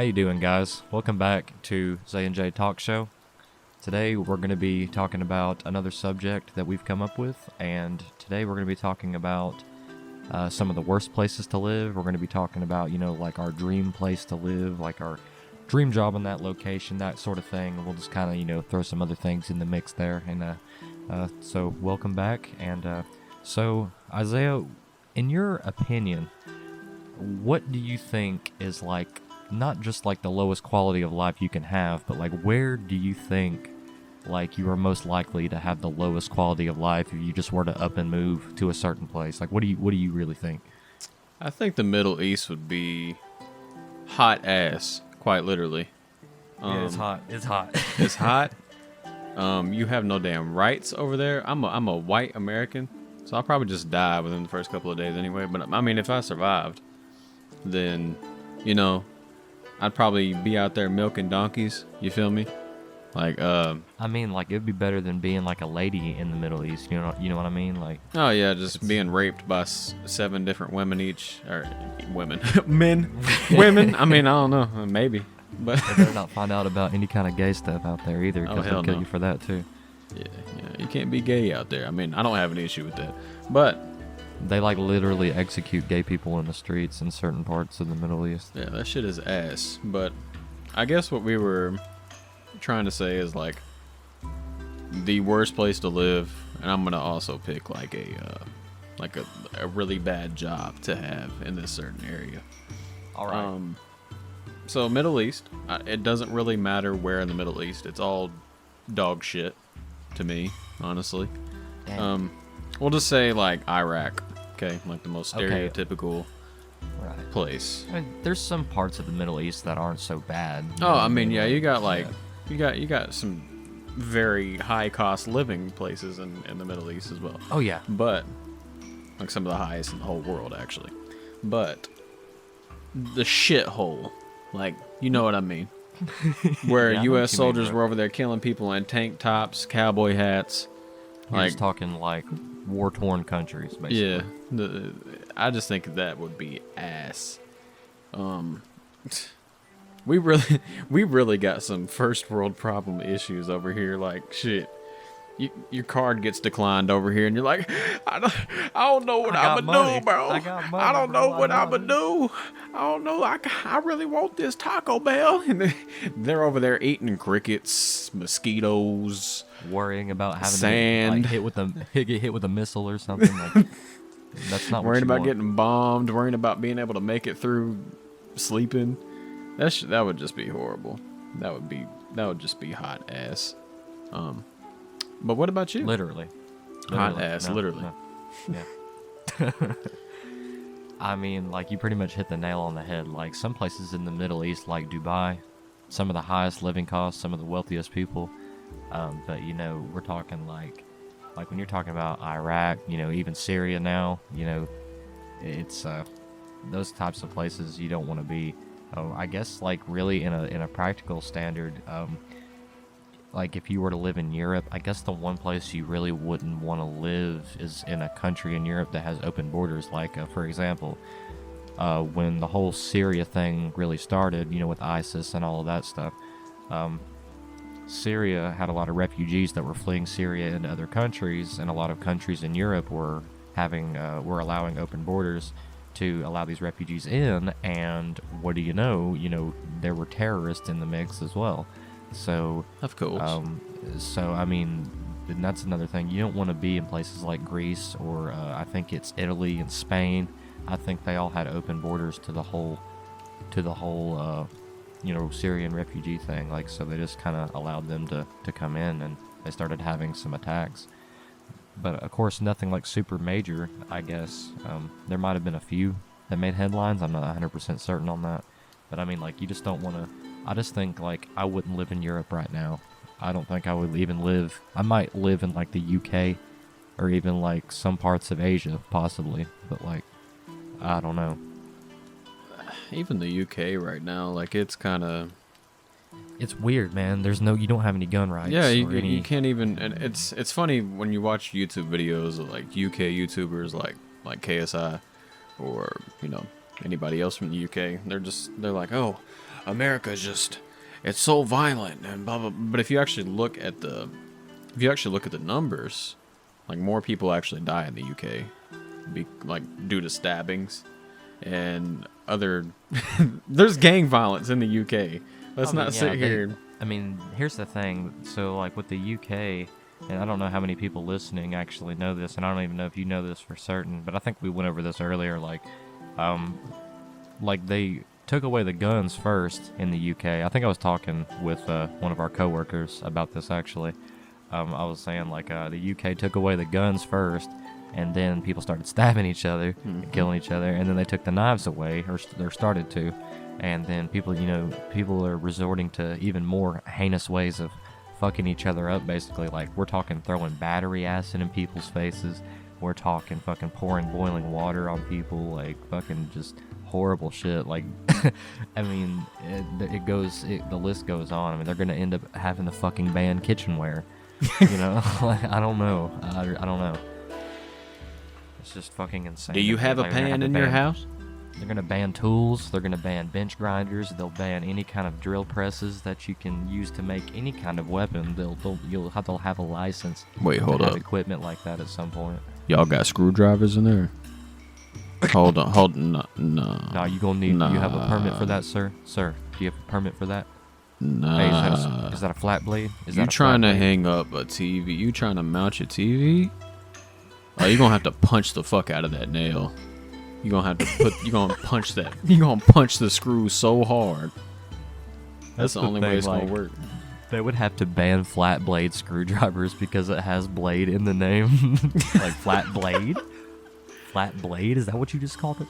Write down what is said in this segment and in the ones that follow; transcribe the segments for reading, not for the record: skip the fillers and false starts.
How you doing, guys? Welcome back to Zay and Jay Talk Show. Today we're going to be talking about another subject that we've come up with, and today we're going to be talking about some of the worst places to live. We're going to be talking about, like our dream place to live, like our dream job in that location, that sort of thing. And we'll just kind of, throw some other things in the mix there. And so welcome back. And so, Isaiah, in your opinion, what do you think is like, not just like the lowest quality of life you can have, but like where do you think like you are most likely to have the lowest quality of life if you just were to up and move to a certain place? Like what do you really think? I think the Middle East would be hot ass, quite literally. Yeah, it's hot. It's hot. It's hot. You have no damn rights over there. I'm a white American, so I'll probably just die within the first couple of days anyway. But I mean, if I survived, then I'd probably be out there milking donkeys. You feel me? Like, I mean, like it'd be better than being like a lady in the Middle East. You know what I mean? Like, oh yeah, just being raped by 7 different women each, or women, women. I mean, I don't know, maybe, but they better not find out about any kind of gay stuff out there either, because they'll kill you for that too. Yeah, you can't be gay out there. I mean, I don't have an issue with that, but they like literally execute gay people in the streets in certain parts of the Middle East. Yeah, that shit is ass. But I guess what we were trying to say is like the worst place to live, and I'm gonna also pick like a really bad job to have in this certain area. All right. So Middle East, it doesn't really matter where in the Middle East. It's all dog shit to me, honestly. Damn. We'll just say like Iraq, okay, like the most stereotypical place. I mean, there's some parts of the Middle East that aren't so bad. Oh, I mean, yeah, you got like you got some very high cost living places in the Middle East as well. Oh yeah, but like some of the highest in the whole world actually. But the shithole, like you know what I mean, where yeah, U.S. soldiers were over there killing people in tank tops, cowboy hats. You're just talking like war-torn countries, basically. Yeah, I just think that would be ass. We really got some first world problem issues over here. Like shit, your card gets declined over here, and you're like, I don't know what I'm gonna do, bro. I don't know what I'm gonna do. I don't know. I really want this Taco Bell, and they're over there eating crickets, mosquitoes, worrying about having sand, to, like, get hit with a missile or something. Like, that's not worrying what you about want. getting bombed, worrying about being able to make it through sleeping. That would just be horrible. That would just be hot ass. But what about you? Literally. Hot ass, no, literally. No. Yeah. I mean, like, you pretty much hit the nail on the head. Like, some places in the Middle East, like Dubai, some of the highest living costs, some of the wealthiest people. But, we're talking like when you're talking about Iraq, even Syria now, it's those types of places you don't want to be. I guess, like, really in a practical standard, like if you were to live in Europe, I guess the one place you really wouldn't want to live is in a country in Europe that has open borders. Like, for example, when the whole Syria thing really started, with ISIS and all of that stuff, Syria had a lot of refugees that were fleeing Syria into other countries, and a lot of countries in Europe were allowing open borders to allow these refugees in. And what do you know? There were terrorists in the mix as well. So, of course. So I mean, and that's another thing. You don't want to be in places like Greece or I think it's Italy and Spain. I think they all had open borders to the whole Syrian refugee thing. Like, so they just kind of allowed them to come in, and they started having some attacks. But of course, nothing like super major. I guess there might have been a few that made headlines. I'm not 100% certain on that. But I mean, like, you just don't want to. I just think, like, I wouldn't live in Europe right now. I don't think I would even live. I might live in, like, the UK or even, like, some parts of Asia, possibly. But, like, I don't know. Even the UK right now, like, it's kind of... It's weird, man. You don't have any gun rights. Yeah, you can't even... And it's funny when you watch YouTube videos of, like, UK YouTubers like KSI or, anybody else from the UK. They're like, oh, America's just, it's so violent and blah blah. But if you actually look at the numbers, like more people actually die in the UK, due to stabbings and other. There's gang violence in the UK. Let's not sit here. Here's the thing. So, like, with the UK, and I don't know how many people listening actually know this, and I don't even know if you know this for certain, but I think we went over this earlier. Like they took away the guns first in the UK. I think I was talking with one of our coworkers about this, actually. I was saying, the UK took away the guns first, and then people started stabbing each other and killing each other, and then they took the knives away, or they started to. And then people are resorting to even more heinous ways of fucking each other up, basically. Like, we're talking throwing battery acid in people's faces. We're talking fucking pouring boiling water on people, like, fucking just horrible shit. Like, the list goes on. I mean, they're gonna end up having to fucking ban kitchenware. Like, I don't know. I don't know. It's just fucking insane. Do you have a pan in your house? They're going to ban tools. They're going to ban bench grinders. They'll ban any kind of drill presses that you can use to make any kind of weapon. They'll have a license. Wait, hold up. Equipment like that at some point. Y'all got screwdrivers in there? Hold on. No. Nah, you gonna need. You have a permit for that, sir? Sir, do you have a permit for that? Nah. Hey, is that a flat blade? You trying to hang up a TV? You trying to mount your TV? Oh, you gonna have to punch the fuck out of that nail. You gonna have to you gonna punch that. You gonna punch the screw so hard. That's the only way it's gonna work. They would have to ban flat blade screwdrivers because it has blade in the name. Like, flat blade? Flat blade? Is that what you just called it?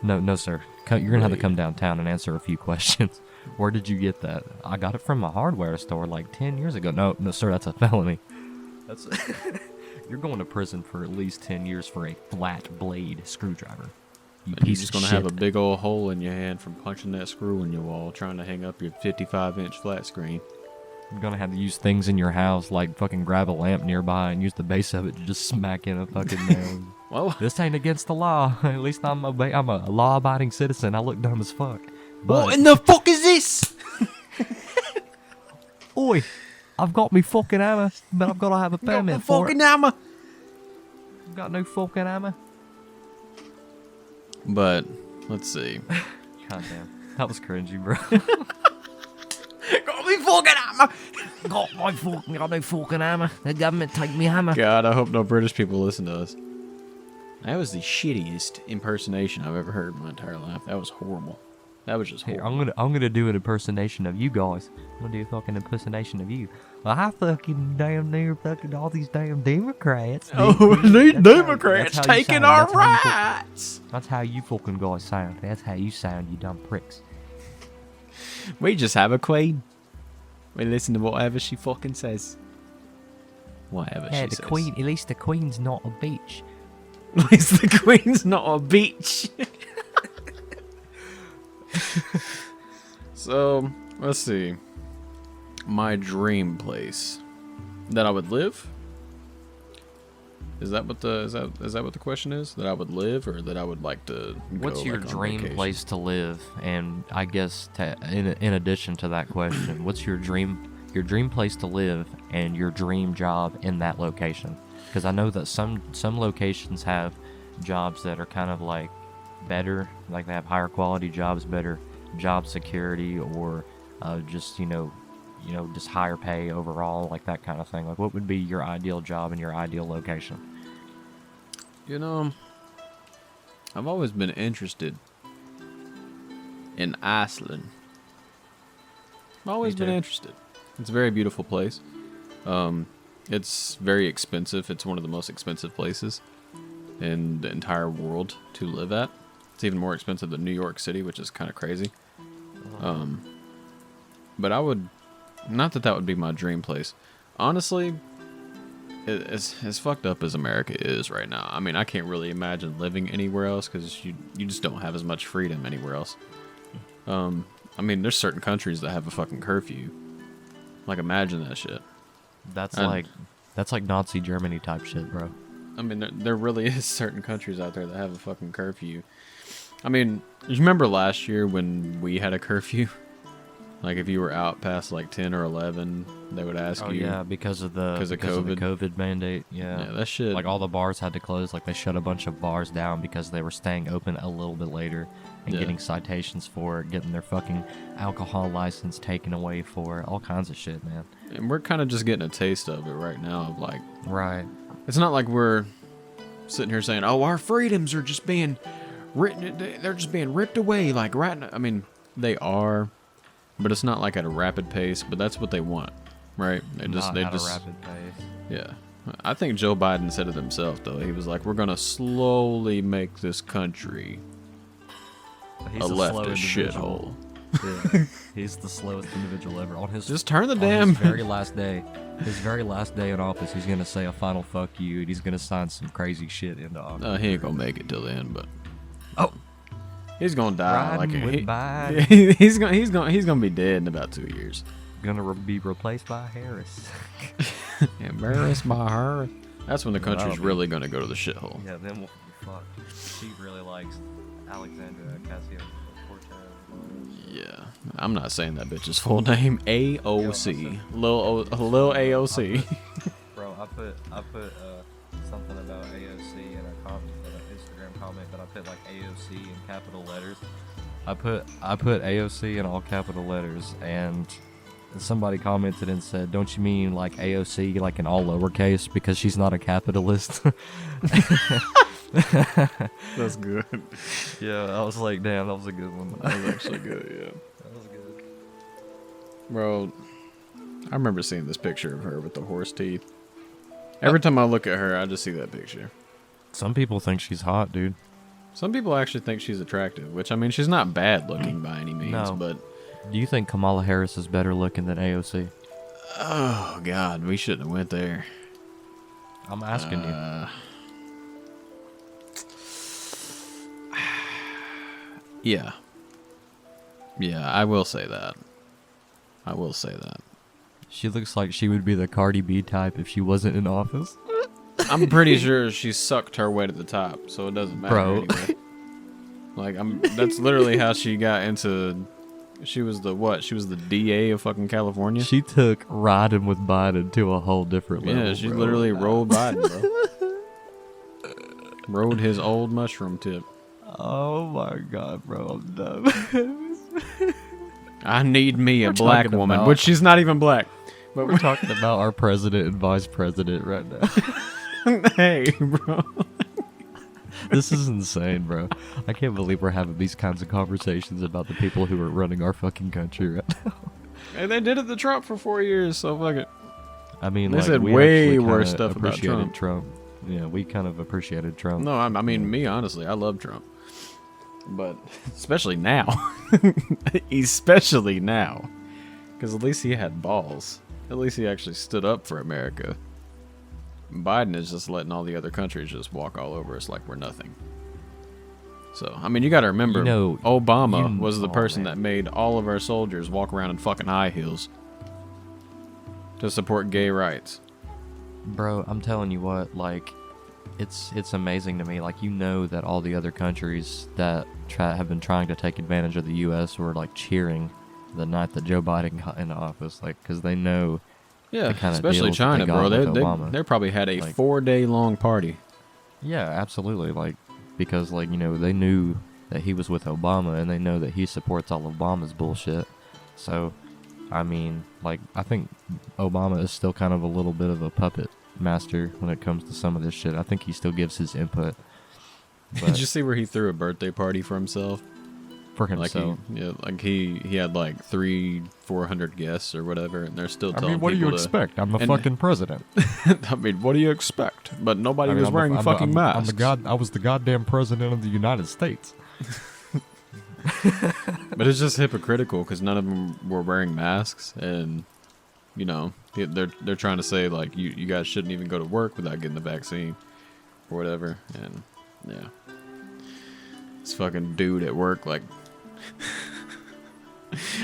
No, sir. You're gonna have to come downtown and answer a few questions. Where did you get that? I got it from a hardware store like 10 years ago. No, sir, that's a felony. That's You're going to prison for at least 10 years for a flat blade screwdriver. You're just going to have a big old hole in your hand from punching that screw in your wall trying to hang up your 55-inch flat screen. You're going to have to use things in your house, like fucking grab a lamp nearby and use the base of it to just smack in a fucking nail. Well, this ain't against the law. At least I'm a law-abiding citizen. I look dumb as fuck. But what in the fuck is this? Oi, I've got me fucking hammer, but I've got to have a permit for it. Hammer. I've got no fucking hammer. But, let's see. God damn. That was cringy, bro. Got me fucking hammer. Got no fucking hammer. The government take me hammer. God, I hope no British people listen to us. That was the shittiest impersonation I've ever heard in my entire life. That was horrible. That was just horrible. Here, I'm gonna do an impersonation of you guys. I'm gonna do a fucking impersonation of you. Well, I fucking damn near fucking all these damn Democrats. These Democrats taking our rights. That's how you fucking guys sound. That's how you sound, you dumb pricks. We just have a queen. We listen to whatever she fucking says. Whatever she says. Queen. At least the queen's not a beach. At least the queen's not a beach. So, let's see. My dream place that I would live? Is that what the question is? That I would live, or that I would like to go? What's your dream place to live? And I guess in addition to that question, what's your dream place to live and your dream job in that location? Because I know that some locations have jobs that are kind of like better, like they have higher quality jobs, better job security, or just just higher pay overall, like that kind of thing. Like, what would be your ideal job and your ideal location? I've always been interested in Iceland. I've always been interested. It's a very beautiful place. It's very expensive. It's one of the most expensive places in the entire world to live at. It's even more expensive than New York City, which is kind of crazy. But I would, not that would be my dream place. Honestly, as fucked up as America is right now, I mean, I can't really imagine living anywhere else because you just don't have as much freedom anywhere else. I mean, there's certain countries that have a fucking curfew. Like, imagine that shit. That's like Nazi Germany type shit, bro. I mean, there really is certain countries out there that have a fucking curfew. I mean, you remember last year when we had a curfew? Like if you were out past like 10 or 11, they would ask you. Yeah, because of the COVID mandate. Yeah, that shit. Like all the bars had to close. Like they shut a bunch of bars down because they were staying open a little bit later and getting citations for it, getting their fucking alcohol license taken away for it, all kinds of shit, man. And we're kind of just getting a taste of it right now. Of like, right. It's not like we're sitting here saying, "Oh, our freedoms are just being written. They're just being ripped away." Like right now, I mean, they are. But it's not like at a rapid pace, but that's what they want, right? They just a rapid pace. Yeah. I think Joe Biden said it himself, though. He was like, we're going to slowly make this country a leftist shithole. Yeah. He's the slowest individual ever. On his Just turn the his very last day in office, he's going to say a final fuck you, and he's going to sign some crazy shit into office. He ain't going to make it till then, but... Oh! He's gonna die. He's gonna be dead in about 2 years. Gonna be replaced by Harris. Embarrassed by her. That's when the country's really gonna go to the shithole. Yeah, then we'll be fucked. She really likes Alexandra Ocasio-Cortez. Yeah, I'm not saying that bitch's full name. AOC. Lil AOC. Bro, I put something about AOC in a Instagram comment, but I put like AOC in capital letters. I put AOC in all capital letters, and somebody commented and said, "Don't you mean like AOC like in all lowercase because she's not a capitalist?" That's good. Yeah, I was like, damn, that was a good one. That was actually good. Yeah, that was good. Bro, I remember seeing this picture of her with the horse teeth. Every time I look at her, I just see that picture. Some people think she's hot, dude. Some people actually think she's attractive, which, I mean, she's not bad looking by any means, No. but... Do you think Kamala Harris is better looking than AOC? Oh, God, we shouldn't have went there. I'm asking you. Yeah. Yeah, I will say that. I will say that. She looks like she would be the Cardi B type if she wasn't in office. I'm pretty sure she sucked her way to the top, so it doesn't matter anyway. Like, that's literally how she got into... She was the what? She was the DA of fucking California? She took riding with Biden to a whole different level. Yeah, she literally rode Biden, bro. Rode his old mushroom tip. Oh my God, bro, I'm done. I need me a black woman, which she's not even black. But we're talking about our president and vice president right now. Hey, bro. This is insane, bro. I can't believe we're having these kinds of conversations about the people who are running our fucking country right now. And they did it to Trump for 4 years, so fuck it. I mean, they like, said we way worse stuff about Trump. Yeah, we kind of appreciated Trump. No, I mean, me, honestly, I love Trump. But especially now. Especially now. Because at least he had balls. At least he actually stood up for America. Biden is just letting all the other countries just walk all over us like we're nothing. So, I mean, you got to remember, Obama was the person that made all of our soldiers walk around in fucking high heels to support gay rights. Bro, I'm telling you what, like, it's amazing to me. Like, you know that all the other countries that have been trying to take advantage of the U.S. were, like, cheering the night that Joe Biden got into office, like, because they know. Yeah, especially China, bro. They probably had a 4-day long party. Yeah, absolutely. Like, because, like, you know, they knew that he was with Obama, and they know that he supports all Obama's bullshit. So, I mean, like, I think Obama is still kind of a little bit of a puppet master when it comes to some of this shit. I think he still gives his input. Did you see where he threw a birthday party for himself? For himself. Like he had like 300-400 guests or whatever, and they're still telling people. I mean, what do you expect? I'm the fucking president. I mean, what do you expect? But nobody was wearing fucking masks. I was the goddamn president of the United States. But it's just hypocritical because none of them were wearing masks, and you know they're trying to say like you guys shouldn't even go to work without getting the vaccine or whatever, and yeah, this fucking dude at work like.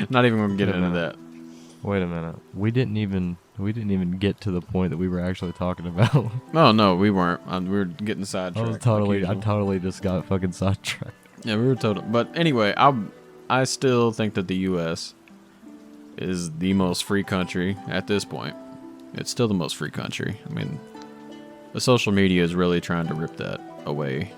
Not even gonna get into that. Wait a minute. We didn't even get to the point that we were actually talking about. Oh no, we weren't. We were getting sidetracked. I totally just got fucking sidetracked. Yeah, we were total. But anyway, I still think that the U.S. is the most free country at this point. It's still the most free country. I mean, the social media is really trying to rip that away.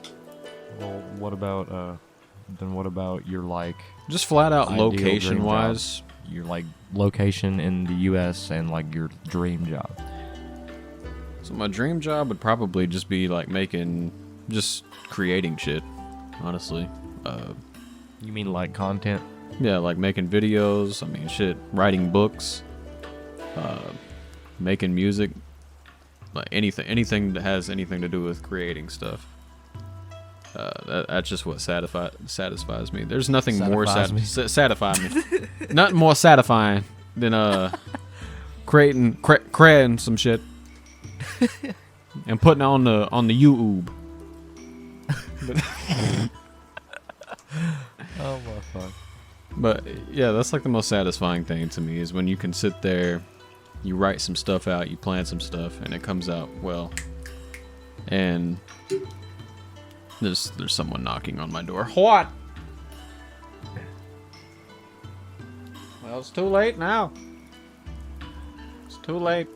Well, what about your like just flat out ideal location dream wise? job? Your like location in the U.S. and like your dream job. So my dream job would probably just be like creating shit. Honestly, You mean like content? yeah, like making videos. I mean, shit, writing books, making music, like anything that has anything to do with creating stuff. That's just what satisfies me. There's nothing more satisfying me. Nothing more satisfying than creating some shit and putting it on the YouTube. Oh my fuck. But yeah, that's like the most satisfying thing to me is when you can sit there, you write some stuff out, you plan some stuff, and it comes out well. And there's someone knocking on my door. What? Well, it's too late now. It's too late.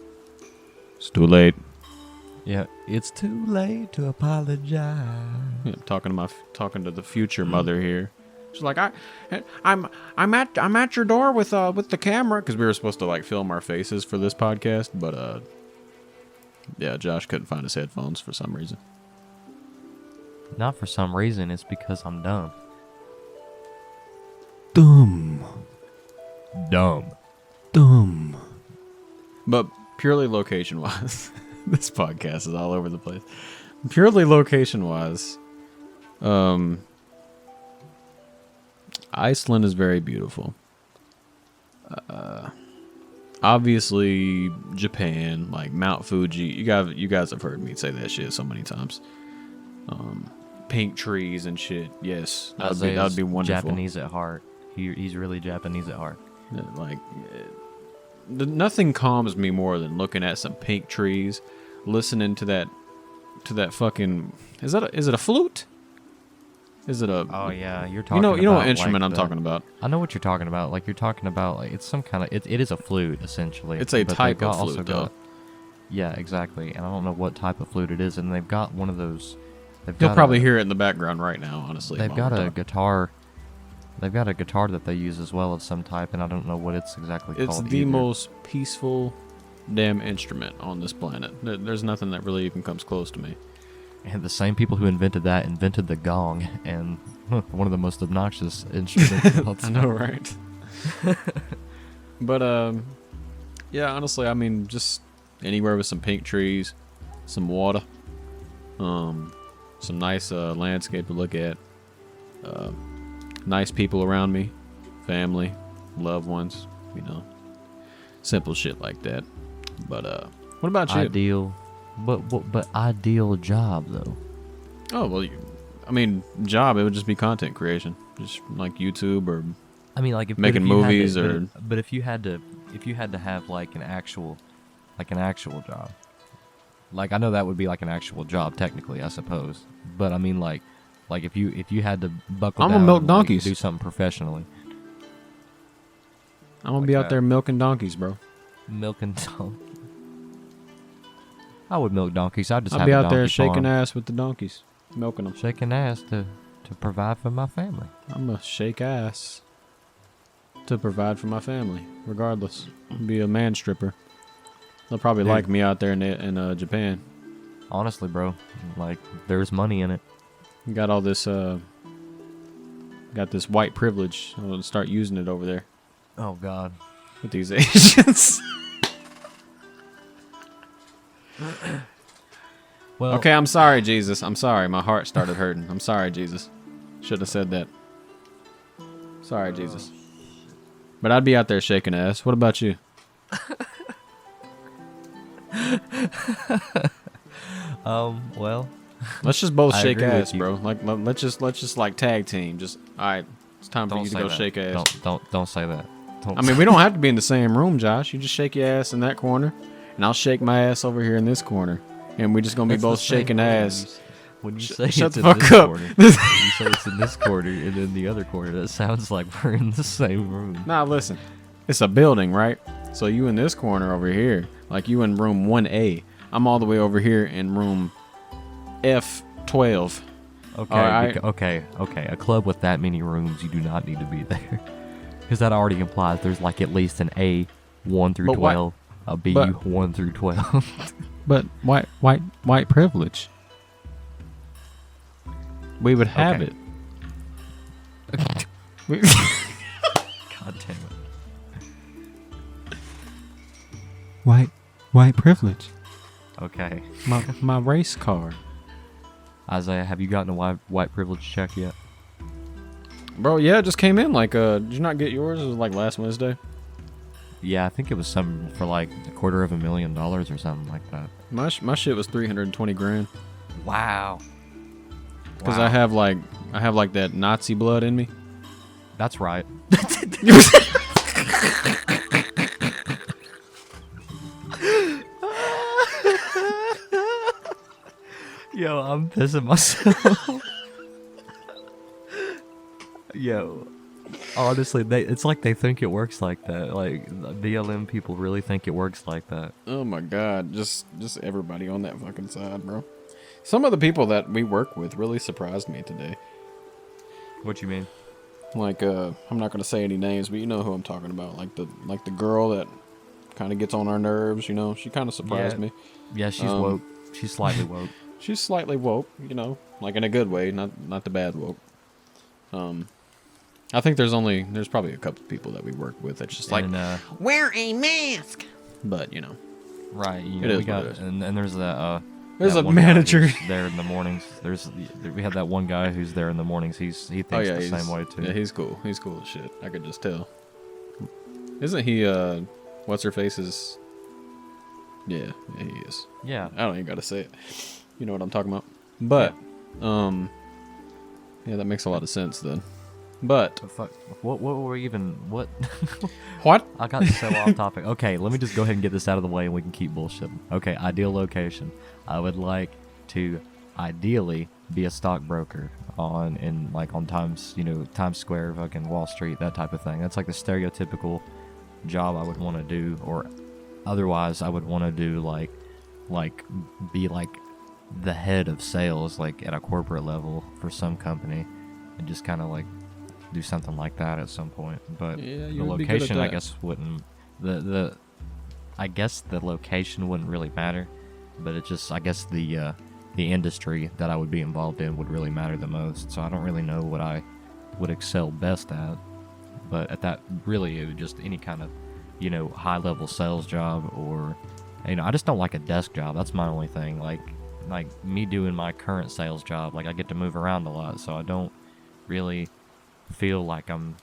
It's too late. Yeah, it's too late to apologize. Yeah, talking to the future mother here. She's like, I'm at your door with the camera because we were supposed to like film our faces for this podcast, but yeah, Josh couldn't find his headphones for some reason. Not for some reason, it's because I'm dumb. Dumb. But purely location wise, this podcast is all over the place. Purely location wise, Iceland is very beautiful. Obviously, Japan, like Mount Fuji. You guys have heard me say that shit so many times. Pink trees and shit. Yes, that'd be wonderful. Japanese at heart. He's really Japanese at heart. Like, nothing calms me more than looking at some pink trees, listening to that fucking. Is it a flute? Is it a? Oh yeah, you're talking. You know about, what instrument like, I'm talking about. I know what you're talking about. Like you're talking about, like it's some kind of. It is a flute essentially. It's a type of flute, though. Yeah, exactly. And I don't know what type of flute it is. And they've got one of those. You'll probably hear it in the background right now. Honestly, they've got a guitar. They've got a guitar that they use as well of some type, and I don't know what it's exactly called. It's the most peaceful damn instrument on this planet. There's nothing that really even comes close to me. And the same people who invented that invented the gong, and one of the most obnoxious instruments of all time. I know, right? But yeah, honestly, I mean, just anywhere with some pink trees, some water, some nice landscape to look at, nice people around me, family, loved ones, simple shit like that. But what about you? Ideal. But ideal job though. Oh well, I mean, job. It would just be content creation, just like YouTube or. I mean, like making movies or. But if you had to have like an actual job, like I know that would be like an actual job technically, I suppose. But I mean, like if you had to buckle down, I'm gonna milk and, donkeys. Like, do something professionally. I'm gonna be out there milking donkeys, bro. Milking donkeys. I would milk donkeys. I'd be out there shaking ass with the donkeys, milking them. Shaking ass to provide for my family. I'm gonna shake ass to provide for my family, regardless. Be a man stripper. They'll probably like me out there in Japan. Honestly, bro, like there's money in it. Got all this white privilege. I'm gonna start using it over there. Oh God, with these Asians. Well, okay, I'm sorry, Jesus. I'm sorry. My heart started hurting. I'm sorry, Jesus. Should have said that. Sorry, Jesus. But I'd be out there shaking ass. What about you? Well, let's just both shake agree ass, with you. bro. Like let's just like tag team. Just all right. It's time for you to go shake ass. Don't say that. I mean, we don't have to be in the same room, Josh. You just shake your ass in that corner, and I'll shake my ass over here in this corner, and we're just gonna be both shaking ass. When you say shut it's the in fuck this up. corner, you say it's in this corner and then the other corner. That sounds like we're in the same room. Nah, listen. it's a building, right? So you in this corner over here, like you in room 1A. I'm all the way over here in room F12. Okay, Alright. okay. A club with that many rooms, you do not need to be there, because that already implies there's like at least an A 1 through But 12, a B but- 1 through 12. But white privilege. We would have Okay. it. God damn it. White privilege. Okay, My race car. Isaiah, have you gotten a white privilege check yet? Bro, yeah, it just came in. Like, did you not get yours? It was like last Wednesday. Yeah, I think it was something for like $250,000 or something like that. My shit was 320 grand. Wow. Because I have like that Nazi blood in me. That's right. Yo, I'm pissing myself. Yo, honestly, it's like they think it works like that. Like BLM people really think it works like that. Oh my god, just everybody on that fucking side, bro. Some of the people that we work with really surprised me today. What you mean? Like, I'm not gonna say any names, but you know who I'm talking about. Like the girl that kind of gets on our nerves. You know, she kind of surprised me. Yeah, she's woke. She's slightly woke. She's slightly woke, you know, like in a good way, not the bad woke. I think there's probably a couple people that we work with that's just like, Wear a mask. but you know, right. You It know, is we got, what it is. and there's that. There's that a one guy manager. who's there in the mornings. We have that one guy who's there in the mornings. He thinks the he's same way too. Yeah, he's cool. He's cool as shit. I could just tell. Isn't he? What's her face's? Yeah, he is. Yeah. I don't even gotta say it. You know what I'm talking about. But, yeah, that makes a lot of sense then. But The fuck? What were we even? What? what? I got so off topic. Okay, let me just go ahead and get this out of the way and we can keep bullshitting. Okay, ideal location. I would like to ideally be a stockbroker on Times Square, fucking Wall Street, that type of thing. That's like the stereotypical job I would want to do, or otherwise I would want to do like be like the head of sales, like at a corporate level for some company, and just kind of like do something like that at some point. But Yeah, the you would be good at location, I that. guess, wouldn't. I guess the location wouldn't really matter, but it just, I guess the industry that I would be involved in would really matter the most. So I don't really know what I would excel best at, but at that, really, it would just any kind of, high level sales job, or, I just don't like a desk job. That's my only thing. Like me doing my current sales job, like I get to move around a lot, so I don't really feel like I'm,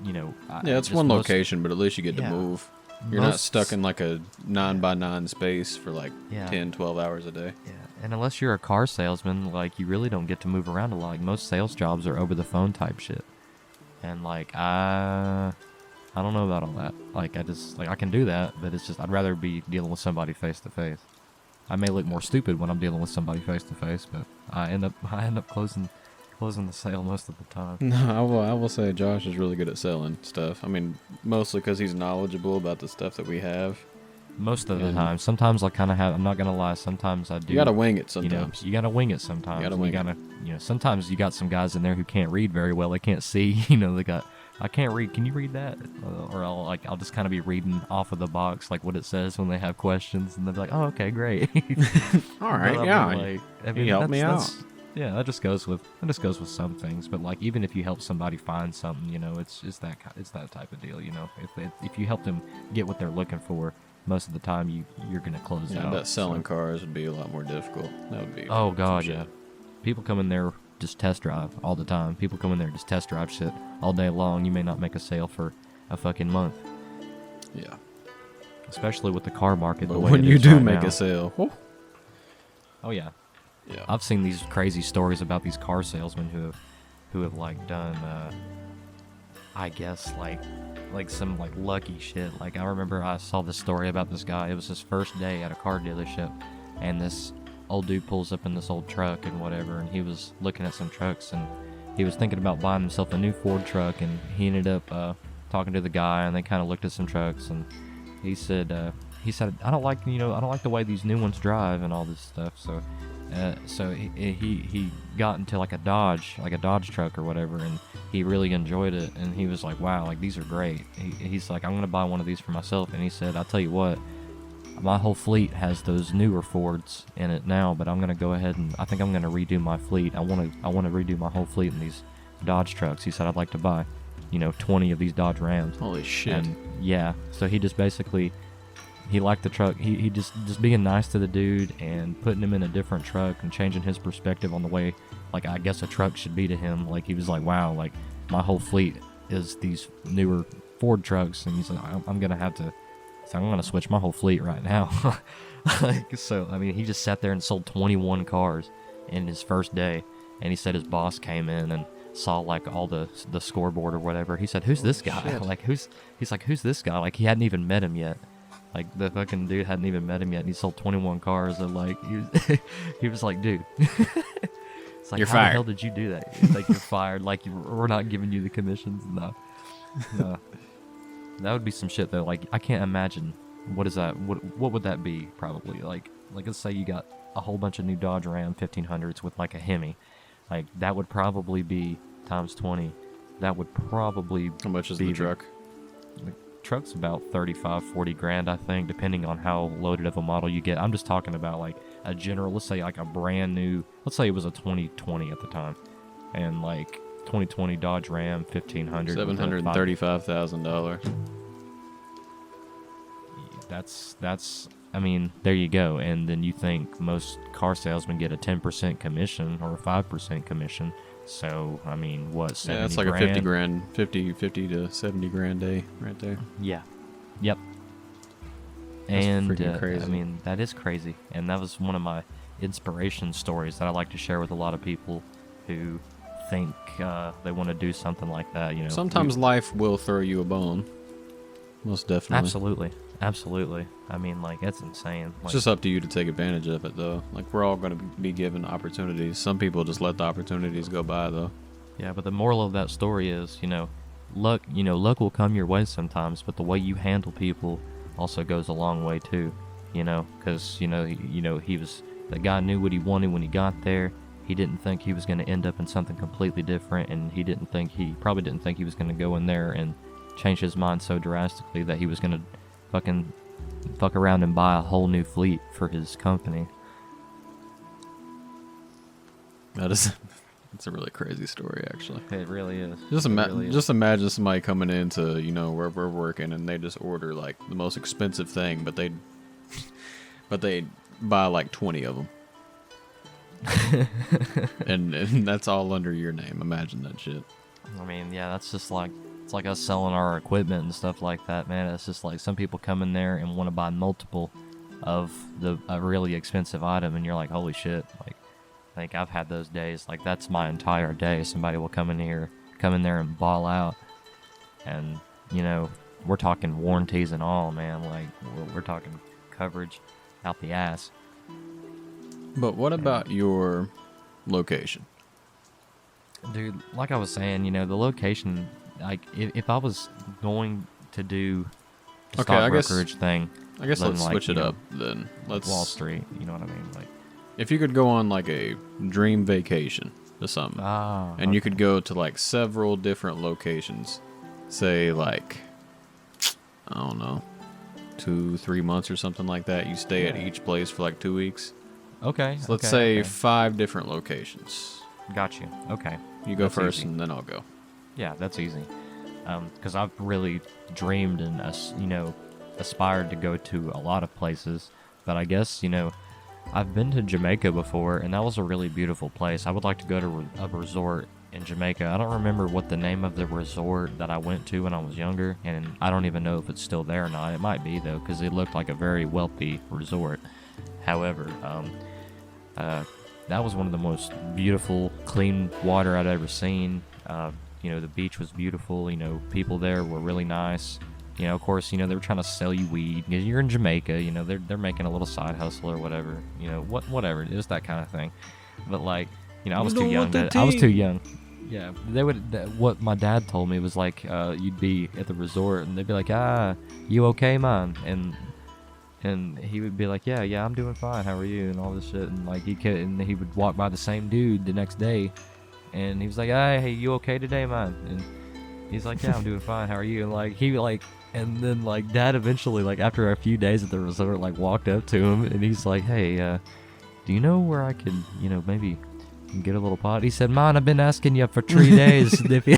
Yeah, it's one location, but at least you get to Yeah. move. You're not Most- stuck in like a 9x9 space for like Yeah. 10, 12 hours a day. Yeah, and unless you're a car salesman, like, you really don't get to move around a lot. Like, most sales jobs are over the phone type shit, and like I don't know about all that. Like, I can do that, but it's just I'd rather be dealing with somebody face to face. I may look more stupid when I'm dealing with somebody face to face, but I end up closing the sale most of the time. No, I will say Josh is really good at selling stuff. I mean, mostly because he's knowledgeable about the stuff that we have. Most of the Yeah. time. Sometimes I kind of have. I'm not gonna lie. Sometimes I do. You gotta wing it You know, sometimes. you gotta wing it sometimes. You gotta and wing you gotta, sometimes you got some guys in there who can't read very well. They can't see. I can't read. Can you read that? Or I'll just kind of be reading off of the box, like what it says when they have questions, and they'll be like, "Oh, okay, great." All right, But yeah. I'm like, He helped me out. Yeah, that just goes with some things. But like, even if you help somebody find something, it's that type of deal. If you help them get what they're looking for, most of the time you're gonna close Yeah, out. I bet selling so. cars would be a lot more difficult. That would be. Oh some god, shit. yeah. People come in there just test drive all the time. People come in there just test drive shit all day long. You may not make a sale for a fucking month, Yeah. especially with the car market. But the way when it you is do right make now. a sale, whew, Oh yeah. yeah. I've seen these crazy stories about these car salesmen who have like done I guess like some like lucky shit. Like, I remember I saw this story about this guy. It was his first day at a car dealership, and this old dude pulls up in this old truck and whatever, and he was looking at some trucks, and he was thinking about buying himself a new Ford truck, and he ended up talking to the guy, and they kind of looked at some trucks, and he said, I don't like the way these new ones drive and all this stuff. So he got into like a Dodge truck or whatever, and he really enjoyed it, and he was like, wow, like these are great. He's like, I'm gonna buy one of these for myself, and he said, I'll tell you what, my whole fleet has those newer Fords in it now, but I'm gonna go ahead and I think I'm gonna redo my fleet. I want to redo my whole fleet in these Dodge trucks. He said, I'd like to buy 20 of these Dodge Rams. Holy shit. And yeah, so he just basically, he liked the truck. He just being nice to the dude and putting him in a different truck and changing his perspective on the way, like, I guess a truck should be to him. Like, he was like, wow, like, my whole fleet is these newer Ford trucks. And he's like, I'm going to switch my whole fleet right now. So, I mean, he just sat there and sold 21 cars in his first day. And he said his boss came in and saw like all the scoreboard or whatever. He said, who's this guy? Shit. Like, who's this guy? Like, he hadn't even met him yet. Like, the fucking dude hadn't even met him yet, and he sold 21 cars, and, like, he was like, dude. It's like, you're how fired. the hell did you do that? It's like, you're fired. Like, we're not giving you the commissions. No. That would be some shit, though. Like, I can't imagine. What is that? What would that be, probably? Like, let's say you got a whole bunch of new Dodge Ram 1500s with, like, a Hemi. Like, that would probably be times 20. That would probably How much is be the truck? The truck's about 35-40 grand, I think, depending on how loaded of a model you get. I'm just talking about like a general, let's say like a brand new, let's say it was a 2020 at the time, and like 2020 Dodge Ram 1500. $735,000. That's I mean, there you go. And then you think most car salesmen get a 10% commission or a 5% commission. So, I mean, what, 70 Yeah, that's like grand? a 50 grand, 50 to 70 grand day right there. Yeah. Yep. That's And freaking crazy. I mean, that is crazy. And that was one of my inspiration stories that I like to share with a lot of people who think they want to do something like that. Sometimes life will throw you a bone. Most definitely. Absolutely. I mean, like, that's insane. It's Like, just up to you to take advantage of it, though. Like, we're all going to be given opportunities. Some people just let the opportunities go by, though. yeah, but the moral of that story is, luck will come your way sometimes, but the way you handle people also goes a long way too. Because the guy knew what he wanted when he got there. He didn't think he was going to end up in something completely different, and he probably didn't think he was going to go in there and change his mind so drastically that he was going to fuck around and buy a whole new fleet for his company. It's a really crazy story, actually. It really is. Just imagine somebody coming into, where we're working, and they just order like the most expensive thing, but they buy like 20 of them. and that's all under your name. Imagine that shit. I mean, yeah, that's just like, it's like us selling our equipment and stuff like that, man. It's just like some people come in there and want to buy multiple of a really expensive item, and you're like, holy shit. Like, I think I've had those days. Like, that's my entire day. Somebody will come in there and ball out, and we're talking warranties and all, man. Like, we're talking coverage out the ass. But what about your location? Dude, like I was saying, the location, like, if I was going to do the stock brokerage thing, I guess then, let's like, switch it up then. like Wall Street, you know what I mean? Like, If you could go on like a dream vacation to something, and you could go to like several different locations, say like, I don't know, 2-3 months or something like that. You stay at each place for like 2 weeks. Okay. So let's say 5 different locations. Got you. Okay. You go That's first, easy. and then I'll go. Yeah, that's easy. Because I've really dreamed and aspired to go to a lot of places, but I guess I've been to Jamaica before, and that was a really beautiful place. I would like to go to a resort in Jamaica. I don't remember what the name of the resort that I went to when I was younger, and I don't even know if it's still there or not. It might be, though, because it looked like a very wealthy resort. However, that was one of the most beautiful, clean water I'd ever seen. The beach was beautiful. People there were really nice. Of course, they were trying to sell you weed. You're in Jamaica, they're making a little side hustle or whatever. Whatever. It was that kind of thing. But like, I was too young. I was too young. Yeah, they would. What my dad told me was like, you'd be at the resort, and they'd be like, you okay, man? And he would be like, yeah, I'm doing fine. How are you? And all this shit, and like he would walk by the same dude the next day, and he was like, hey, you okay today, man? And he's like, yeah, I'm doing fine. How are you? And and then like dad eventually, like after a few days at the resort, like walked up to him, and he's like, hey, do you know where I could, maybe get a little pot? He said, man, I've been asking you for 3 days. If you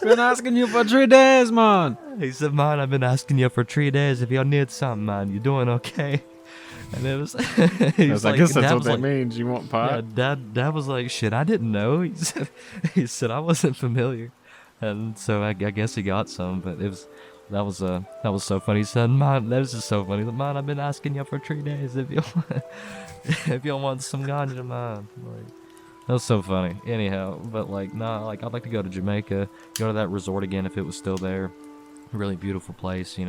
Been asking you for 3 days, man. He said, man, I've been asking you for 3 days. If you need something, man, you doing okay? And it was, I was like, I guess that's what that means. You want pot? Yeah, dad was like, shit, I didn't know. He said I wasn't familiar. And so I guess he got some, but that was so funny. He said, man, that was just so funny. Man, I've been asking you for 3 days if you want some ganja, man. Like, that was so funny. Anyhow, but like, like I'd like to go to Jamaica, go to that resort again if it was still there. Really beautiful place,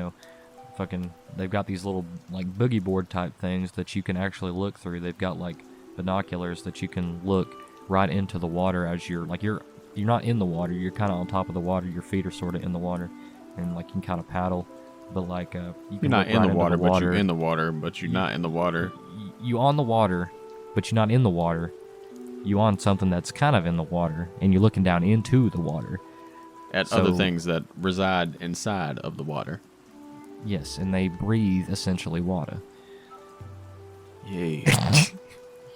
Fucking, they've got these little like boogie board type things that you can actually look through. They've got like binoculars that you can look right into the water as you're not in the water. You're kind of on top of the water. Your feet are sort of in the water, and like you can kind of paddle. But like you can you're not look in right the water, into the but you're in the water, but you're not in the water. You on the water, but you're not in the water. You on something that's kind of in the water, and you're looking down into the water. At other things that reside inside of the water. Yes, and they breathe essentially water. Yeah.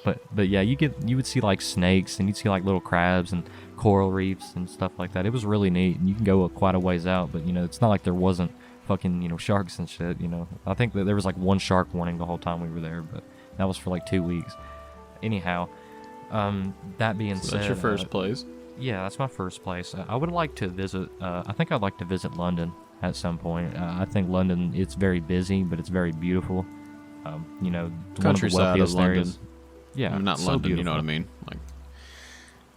But yeah, you would see like snakes, and you'd see like little crabs and coral reefs and stuff like that. It was really neat, and you can go quite a ways out, but it's not like there wasn't fucking sharks and shit. I think that there was like one shark warning the whole time we were there, but that was for like 2 weeks. Anyhow, that being said, that's your first place. Yeah, that's my first place. I would like to visit. I think I'd like to visit London at some point. I think London, it's very busy, but it's very beautiful. One of the Countryside wealthiest of London. areas. Yeah, not so London. beautiful. You know what I mean? Like,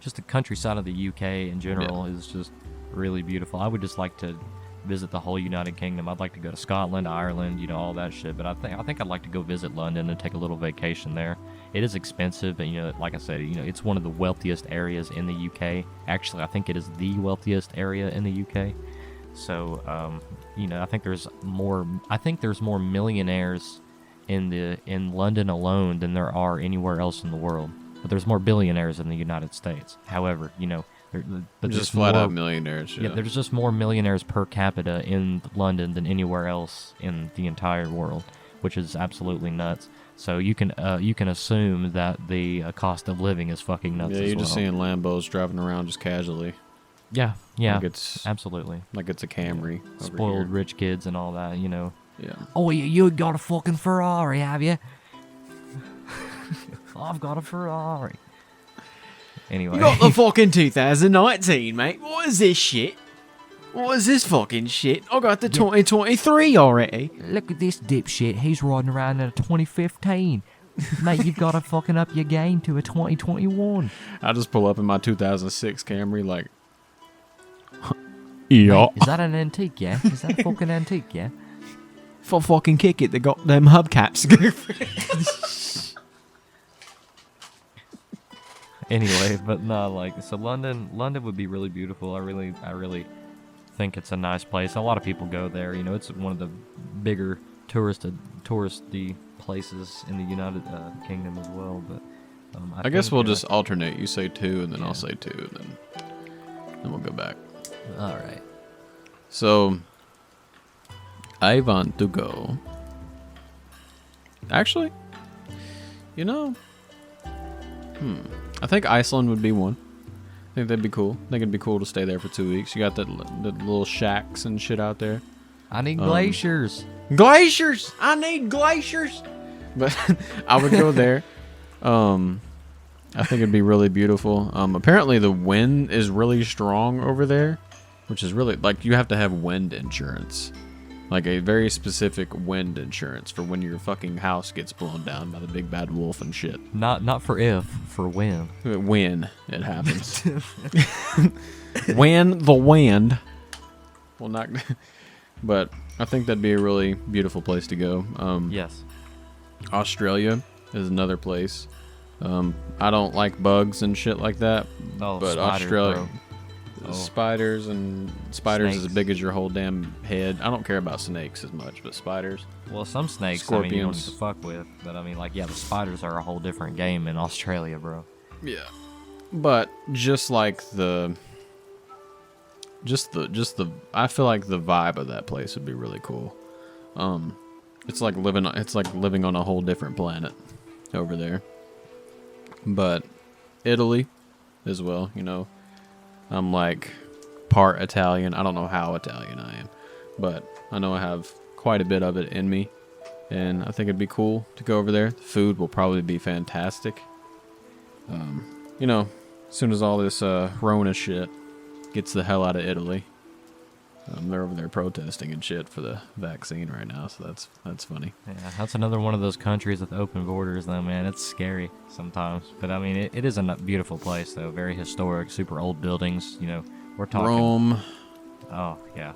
just the countryside of the UK in general is just really beautiful. I would just like to visit the whole United Kingdom. I'd like to go to Scotland, Ireland, all that shit. But I think I'd like to go visit London and take a little vacation there. It is expensive, but like I said, it's one of the wealthiest areas in the UK. Actually, I think it is the wealthiest area in the UK. So, I think there's more millionaires in London alone than there are anywhere else in the world. But there's more billionaires in the United States. However, but just flat out millionaires. Yeah, there's just more millionaires per capita in London than anywhere else in the entire world, which is absolutely nuts. So you can assume that the cost of living is fucking nuts. Yeah, as you're well. just seeing Lambos driving around just casually. Yeah, like it's absolutely like it's a Camry. Spoiled rich kids and all that, Yeah. Oh, you got a fucking Ferrari, have you? I've got a Ferrari. Anyway. You got the fucking 2019, mate. What is this shit? What is this fucking shit? I got the 2023 already. Look at this dipshit. He's riding around in a 2015. Mate, you've got to fucking up your game to a 2021. I just pull up in my 2006 Camry like... Mate, is that an antique, yeah? Is that a fucking antique, yeah? For fucking kick it, they got them hubcaps. Anyway, but no, so London would be really beautiful. I really think it's a nice place. A lot of people go there. It's one of the bigger touristy places in the United Kingdom as well. But I guess we'll just alternate. You say 2, and then I'll say 2, and then we'll go back. All right. So I want to go. Actually, I think Iceland would be one. I think that'd be cool. I think it'd be cool to stay there for 2 weeks. You got the little shacks and shit out there. I need glaciers. Glaciers! I need glaciers! But I would go there. I think it'd be really beautiful. Apparently the wind is really strong over there, which is really, like, you have to have wind insurance. Like a very specific wind insurance for when your fucking house gets blown down by the big bad wolf and shit. Not for if, for when. When it happens. When the wind. Well, not... But I think that'd be a really beautiful place to go. Yes. Australia is another place. I don't like bugs and shit like that. Oh, but spiders, Australia, bro. Oh. spiders Snakes. as big as your whole damn head. I don't care about snakes as much, but spiders. Well, some snakes, I mean, you don't need Scorpions. to fuck with. But, I mean, like, yeah, the spiders are a whole different game in Australia, bro. Yeah. But just like I feel like the vibe of that place would be really cool. It's like living on a whole different planet over there. But Italy as well, you know. I'm like part Italian. I don't know how Italian I am, but I know I have quite a bit of it in me, and I think it'd be cool to go over there. The food will probably be fantastic. You know, as soon as all this Rona shit gets the hell out of Italy, they're over there protesting and shit for the vaccine right now, so that's funny. Yeah, that's another one of those countries with open borders, though, man. It's scary sometimes. But, I mean, it is a beautiful place, though. Very historic, super old buildings. You know, we're talking... Rome, Oh, yeah.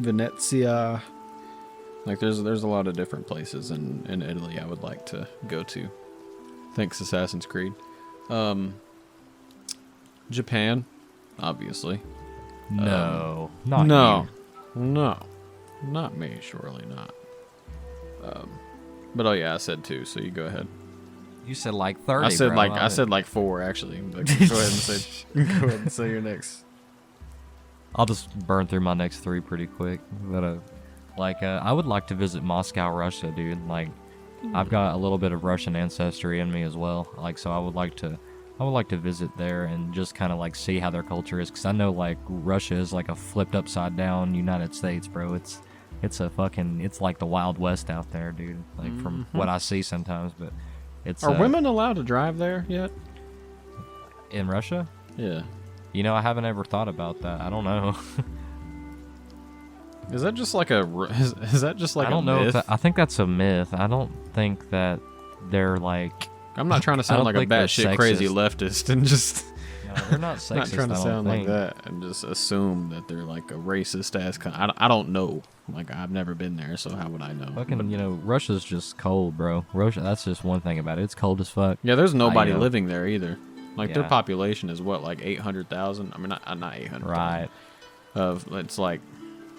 Venezia. Like there's a lot of different places in Italy I would like to go to. Thanks Assassin's Creed. Japan, obviously. No. No. You. No. Not me, surely not. But oh yeah, I said 2, so you go ahead. You said like 30, I said bro. I said like 4 actually. But go ahead and say your next. I'll just burn through my next 3 pretty quick. But, I would like to visit Moscow, Russia, dude. Like, I've got a little bit of Russian ancestry in me as well. Like, so I would like to visit there and just kind of like see how their culture is, because I know like Russia is like a flipped upside down United States, bro. It's like the Wild West out there, dude. Like from what I see sometimes, but it's. Are women allowed to drive there yet? In Russia? Yeah. You know, I haven't ever thought about that. I don't know. Is that just like is that just like I don't a know. myth? I think that's a myth. I don't think that they're like. I'm not trying to I sound don't like a think they're batshit crazy sexist. leftist and just No, they're not sexist. not trying to I don't sound like think. that and just assume that they're like a racist ass. I don't know. Like I've never been there, so how would I know? Fucking, you know, Russia's just cold, bro. Russia, that's just one thing about it. It's cold as fuck. Yeah, there's nobody know. living there either. Like their Yeah. population is what, like 800,000? I mean, not 800,000. Right. It's like,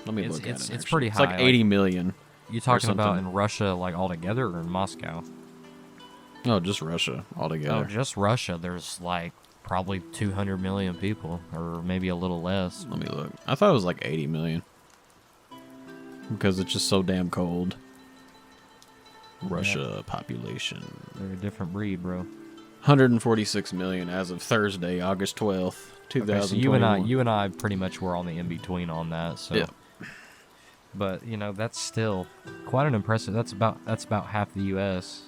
let me look at it. It's actually. pretty It's high. like 80 million. You talking about something. in Russia, like altogether, or in Moscow? Oh, just Russia altogether. Oh, just Russia. There's like probably 200 million people, or maybe a little less. Let me look. I thought it was like 80 million. Because it's just so damn cold. Russia population. They're a different breed, bro. 146 million as of Thursday, August 12th, 2021. Okay, so you and I pretty much were on the in between on that. So, Yeah. But you know, that's still quite an impressive. That's about half the U.S.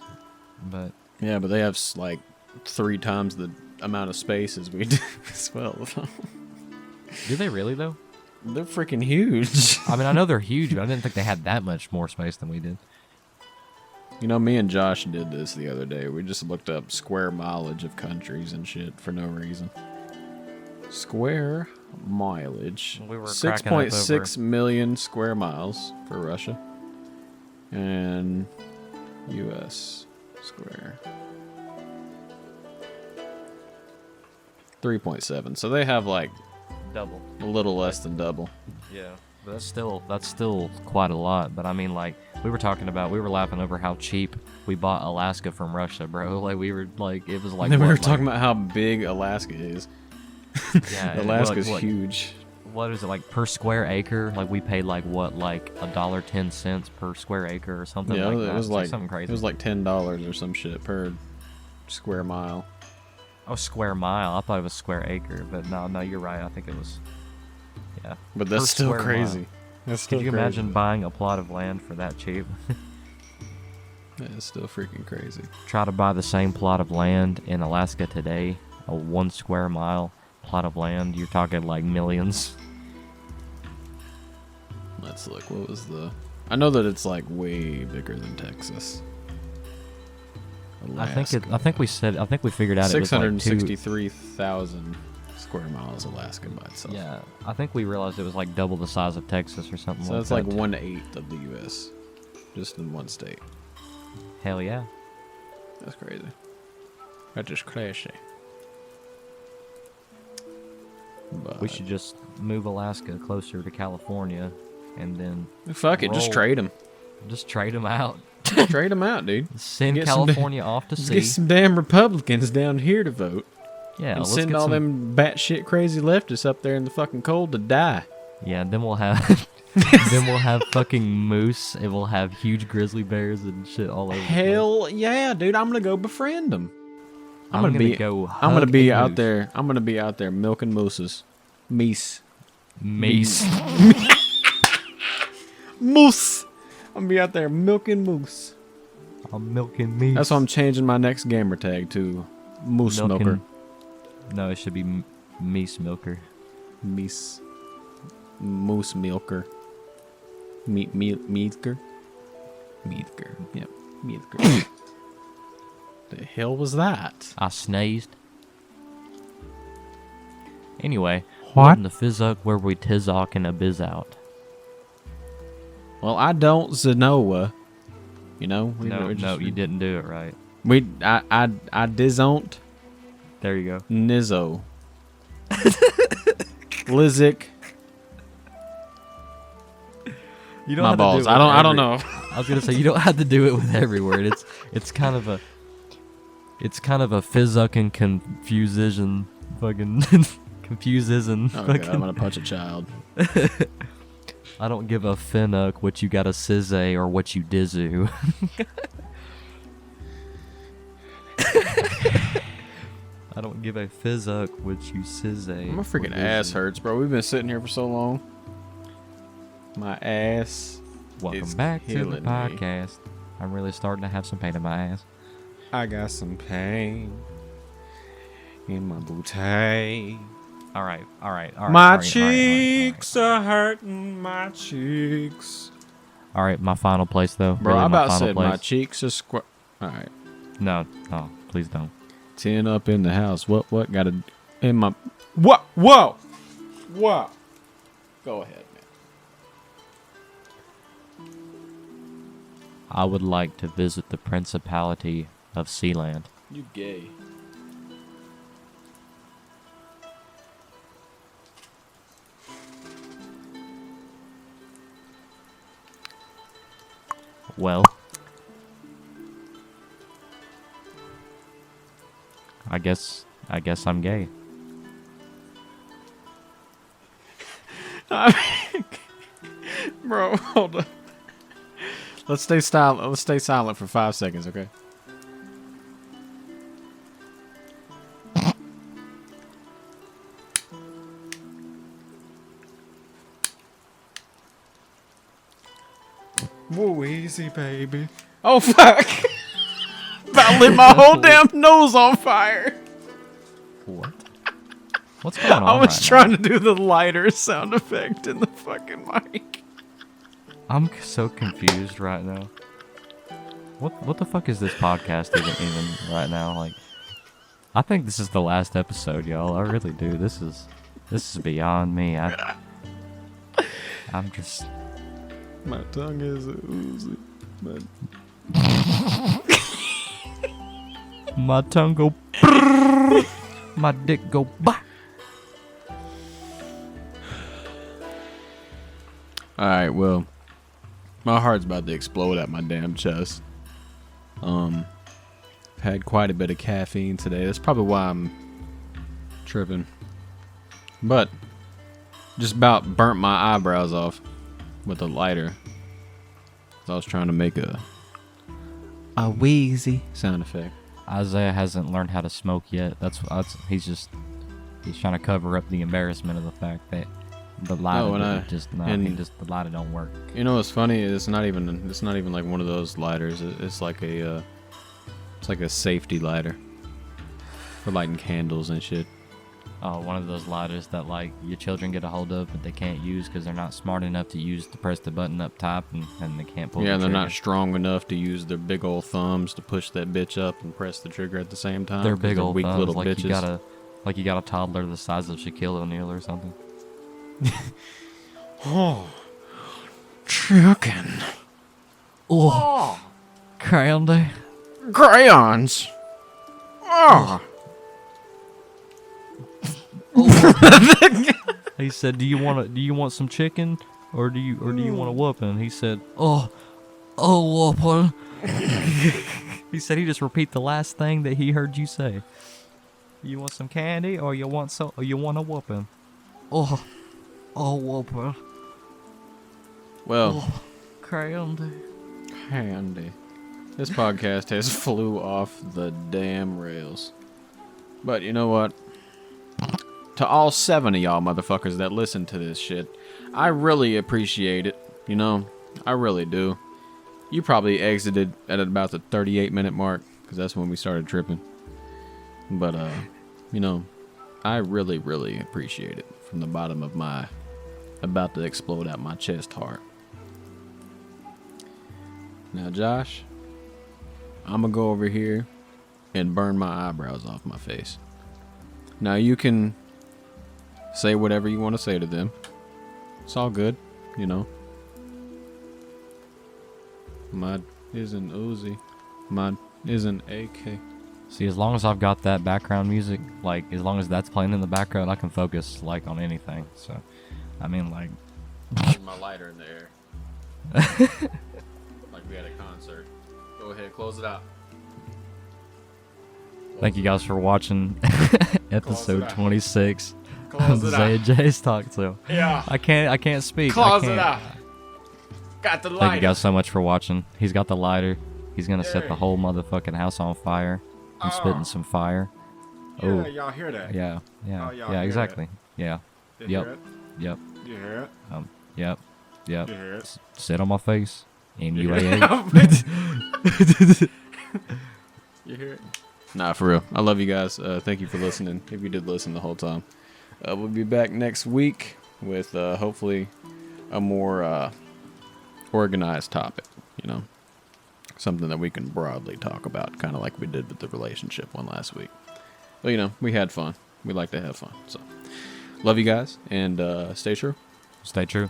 But Yeah, but they have like 3 times the amount of space as we do as well. do they really though? They're freaking huge. I mean, I know they're huge, but I didn't think they had that much more space than we did. You know, me and Josh did this the other day. We just looked up square mileage of countries and shit for no reason. Square mileage. We were cracking up over- 6.6 million square miles for Russia. And U.S. square. 3.7. So they have like Double. a little less than double. Yeah, but that's still quite a lot. But I mean, like we were laughing over how cheap we bought Alaska from Russia, bro. Like we were like, it was like. And then we what, were talking about how big Alaska is. Yeah, and Alaska's what- huge. What is it like per square acre? Like we paid like what, like $1.10 per square acre or something Yeah, like it that. was It's like something crazy. It was like $10 or some shit per square mile. Oh, square mile. I thought it was square acre, but no, you're right. I think it was. Yeah. But that's Per still square crazy. mile. That's still Could you crazy. imagine buying a plot of land for that cheap? It's still freaking crazy. Try to buy the same plot of land in Alaska today, a 1 square mile plot of land. You're talking like millions. Let's look. What was the? I know that it's like way bigger than Texas. I think we figured out it was like 663,000 square miles Alaska by itself. Yeah, I think we realized it was like double the size of Texas or something So like that's that. like 1/8 of the U.S. just in one state. Hell yeah. That's crazy. That's just crazy. But We should just move Alaska closer to California, and then fuck it, just roll. trade them. Just trade them out. Trade them out, dude. Send Get some California off to Let's sea. get some damn Republicans down here to vote. Yeah, And let's send get all some, them batshit crazy leftists up there in the fucking cold to die. Yeah, and then we'll have then we'll have fucking moose, and we'll have huge grizzly bears and shit all over. Hell yeah, dude! I'm gonna go befriend them. I'm gonna go. I'm gonna be hug a out moose. there. I'm gonna be out there milking mooses. Meese. Mace. Moose. I'm gonna be out there milking moose. I'm milking meat. That's why I'm changing my next gamer tag to Moose Milker. No, it should be Meese Milker. Meese. Moose Milker. Meadker. Meadker. Yep. Meadker. The hell was that? I sneezed. Anyway, What? in the Fizzuk where we tizock and a biz out. Well, I don't Zenoa. You know? No, you didn't do it right. I dizon't There you go. Nizzo. Lizik. You don't My have to do balls. it I with don't know. I was gonna say you don't have to do it with every word. It's kind of a Fizzuk and confusion fucking confuses and Okay, fucking. I'm gonna punch a child. I don't give a finnuck what you got a sizze or what you dizu. I don't give a fizzuck what you sizze. My freaking ass hurts, bro. We've been sitting here for so long. My ass. Welcome It's back to the killing me. podcast. I'm really starting to have some pain in my ass. I got some pain in my booty. All right. My all right. cheeks are hurting. My cheeks. All right, my final place though. Bro, Really, I about my final said place. my cheeks are square. All right. No, please don't. 10 up in the house. What gotta in my what? Whoa. Go ahead, man. I would like to visit the Principality of Sealand. You gay. Well, I guess I'm gay. Bro, hold on. Let's stay silent. Let's stay silent for 5 seconds, okay? Whoa, easy, baby. Oh, fuck. About lit my whole damn nose on fire. What? What's going on? I was right trying to do the lighter sound effect in the fucking mic. I'm so confused right now. What the fuck is this podcast even right now? Like, I think this is the last episode, y'all. I really do. This is beyond me. I'm just. My tongue is oozy. But My tongue go. My dick go. Bah. Alright, well, my heart's about to explode at my damn chest. Had quite a bit of caffeine today. That's probably why I'm tripping. But just about burnt my eyebrows off with a lighter. So I was trying to make a wheezy sound effect. Isaiah hasn't learned how to smoke yet. That's he's trying to cover up the embarrassment of the fact that the lighter the lighter don't work. You know what's funny? It's not even like one of those lighters. It's like a safety lighter for lighting candles and shit. Oh, one of those lighters that like your children get a hold of, but they can't use because they're not smart enough to press the button up top, and they can't pull. Yeah, the they're not trigger. strong enough to use their big old thumbs to push that bitch up and press the trigger at the same time. They're 'cause big old weak thumbs, little like bitches. you got a toddler the size of Shaquille O'Neal or something. Oh, chicken. Oh, Candy. Crayons. Oh. He said, "Do you want some chicken, or do you want a whooping?" He said, "Oh, whooping." He said he just repeat the last thing that he heard you say. You want some candy, or you want a whooping? Oh, whooping. Well, Candy. Candy. This podcast has flew off the damn rails. But you know what? To all 7 of y'all motherfuckers that listen to this shit, I really appreciate it. You know, I really do. You probably exited at about the 38-minute mark, because that's when we started tripping. But, you know, I really, really appreciate it from the bottom of my about to explode out my chest heart. Now, Josh, I'm going to go over here and burn my eyebrows off my face. Now, you can say whatever you want to say to them. It's all good, you know. Mine isn't Uzi. Mine isn't AK. See, as long as I've got that background music, like, as long as that's playing in the background, I can focus, like, on anything. So, I mean, like... My lighter in the air. Like we had a concert. Go ahead, close it out. Thank you guys for watching episode 26 of Close it Zay out. and Jay's Talk Show. Yeah. I can't speak. Close I can't. it out. Got the lighter. Thank you guys so much for watching. He's got the lighter. He's gonna set the whole motherfucking house on fire. I'm spitting some fire. Yeah, y'all hear that? Yeah, Oh, y'all yeah, hear exactly. Yeah, You yep, hear it? yep, You hear it? yep, yep. You hear it? Sit on my face. You NUAA. hear it? Nah, for real. I love you guys. Thank you for listening. If you did listen the whole time. We'll be back next week with hopefully a more organized topic, you know. Something that we can broadly talk about, kind of like we did with the relationship one last week. But, you know, we had fun. We like to have fun. So, love you guys, and stay true. Stay true.